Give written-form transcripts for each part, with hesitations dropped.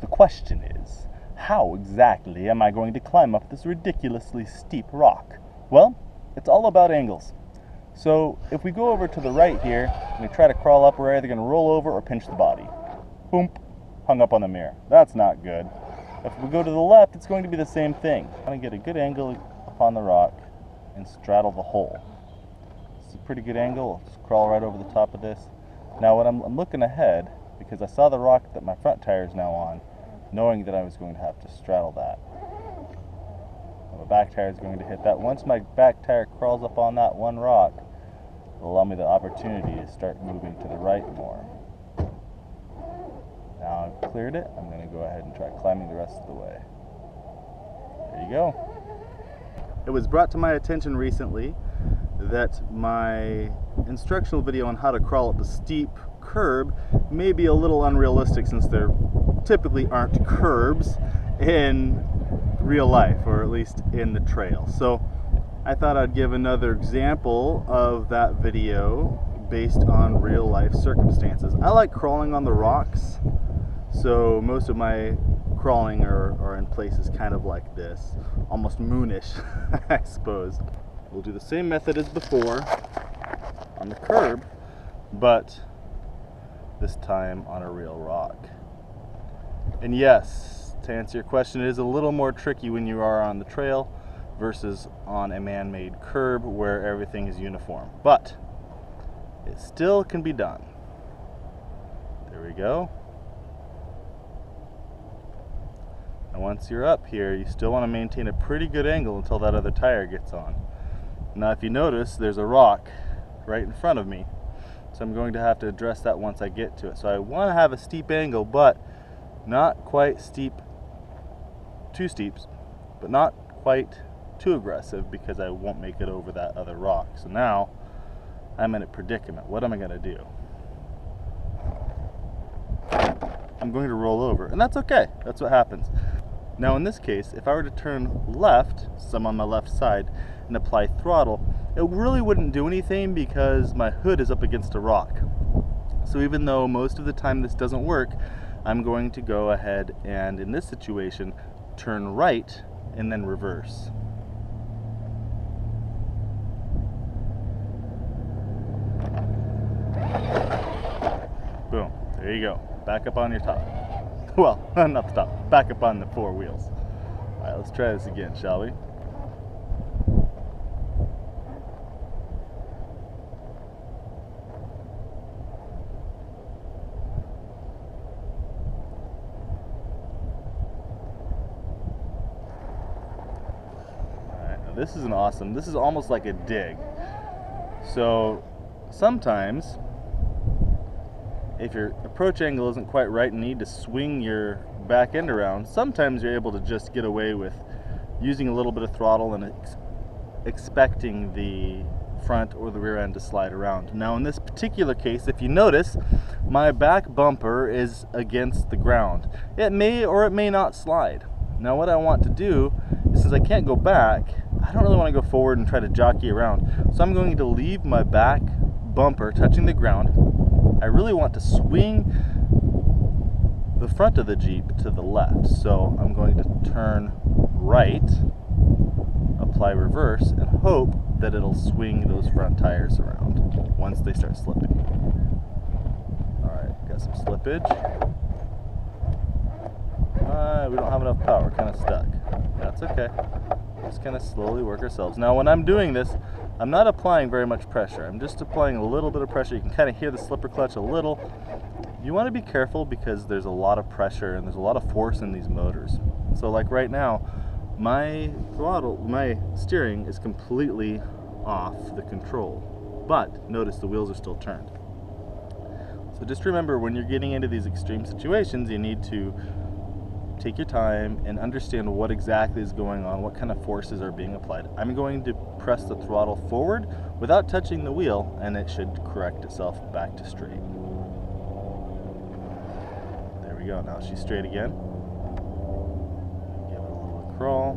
the question is, how exactly am I going to climb up this ridiculously steep rock? Well, it's all about angles. So if we go over to the right here and we try to crawl up, we're either going to roll over or pinch the body. Boom, hung up on the mirror. That's not good. If we go to the left, it's going to be the same thing. I'm going to get a good angle upon the rock and straddle the hole. It's a pretty good angle. I'll just crawl right over the top of this. Now when I'm looking ahead, because I saw the rock that my front tire is now on, knowing that I was going to have to straddle that. My back tire is going to hit that. Once my back tire crawls up on that one rock, it'll allow me the opportunity to start moving to the right more. Now I've cleared it, I'm going to go ahead and try climbing the rest of the way. There you go. It was brought to my attention recently that my instructional video on how to crawl up a steep curb may be a little unrealistic, since there typically aren't curbs in real life, or at least in the trail. So I thought I'd give another example of that video based on real life circumstances. I like crawling on the rocks, so most of my crawling are in places kind of like this, almost moonish, I suppose. We'll do the same method as before on the curb, but this time on a real rock. And yes, to answer your question, it is a little more tricky when you are on the trail versus on a man-made curb where everything is uniform, but it still can be done. There we go. And once you're up here, you still want to maintain a pretty good angle until that other tire gets on. Now if you notice, there's a rock right in front of me, so I'm going to have to address that once I get to it. So I want to have a steep angle, but not quite steep, too steep, but not quite too aggressive, because I won't make it over that other rock. So now I'm in a predicament. What am I going to do? I'm going to roll over, and that's okay. That's what happens. Now in this case, if I were to turn left, so I'm on my left side, and apply throttle, it really wouldn't do anything because my hood is up against a rock. So even though most of the time this doesn't work, I'm going to go ahead and, in this situation, turn right and then reverse. Boom, there you go. Back up on your top. Well, not the top, back up on the four wheels. All right, let's try this again, shall we? This is an awesome, this is almost like a dig. So sometimes if your approach angle isn't quite right and need to swing your back end around, sometimes you're able to just get away with using a little bit of throttle and expecting the front or the rear end to slide around. Now in this particular case, if you notice, my back bumper is against the ground. It may or it may not slide. Now what I want to do is, since I can't go back, I don't really want to go forward and try to jockey around. So I'm going to leave my back bumper touching the ground. I really want to swing the front of the Jeep to the left. So I'm going to turn right, apply reverse, and hope that it'll swing those front tires around once they start slipping. Alright, got some slippage. We don't have enough power, we're kind of stuck. That's okay. Just kind of slowly work ourselves. Now when I'm doing this, I'm not applying very much pressure. I'm just applying a little bit of pressure. You can kind of hear the slipper clutch a little. You want to be careful because there's a lot of pressure and there's a lot of force in these motors. So like right now, my throttle, my steering is completely off the control. But notice the wheels are still turned. So just remember, when you're getting into these extreme situations, you need to take your time and understand what exactly is going on, what kind of forces are being applied. I'm going to press the throttle forward without touching the wheel, and it should correct itself back to straight. There we go, now she's straight again. Give it a little crawl.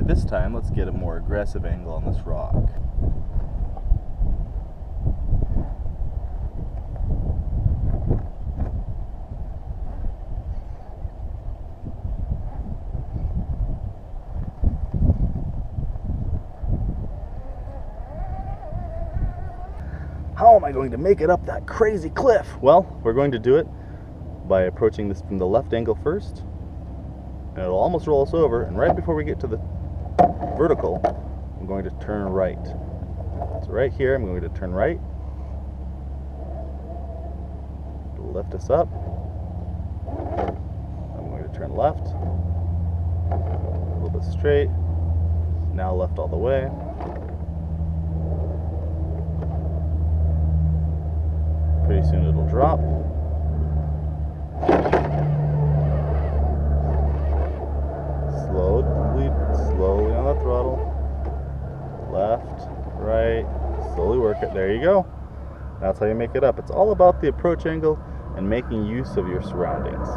This time, let's get a more aggressive angle on this rock. How am I going to make it up that crazy cliff? Well, we're going to do it by approaching this from the left angle first, and it'll almost roll us over, and right before we get to the vertical, I'm going to turn right. So right here, I'm going to turn right. It'll lift us up. I'm going to turn left. A little bit straight. Now left all the way. Pretty soon it'll drop. Slowly on the throttle. Left, right, slowly work it. There you go. That's how you make it up. It's all about the approach angle and making use of your surroundings.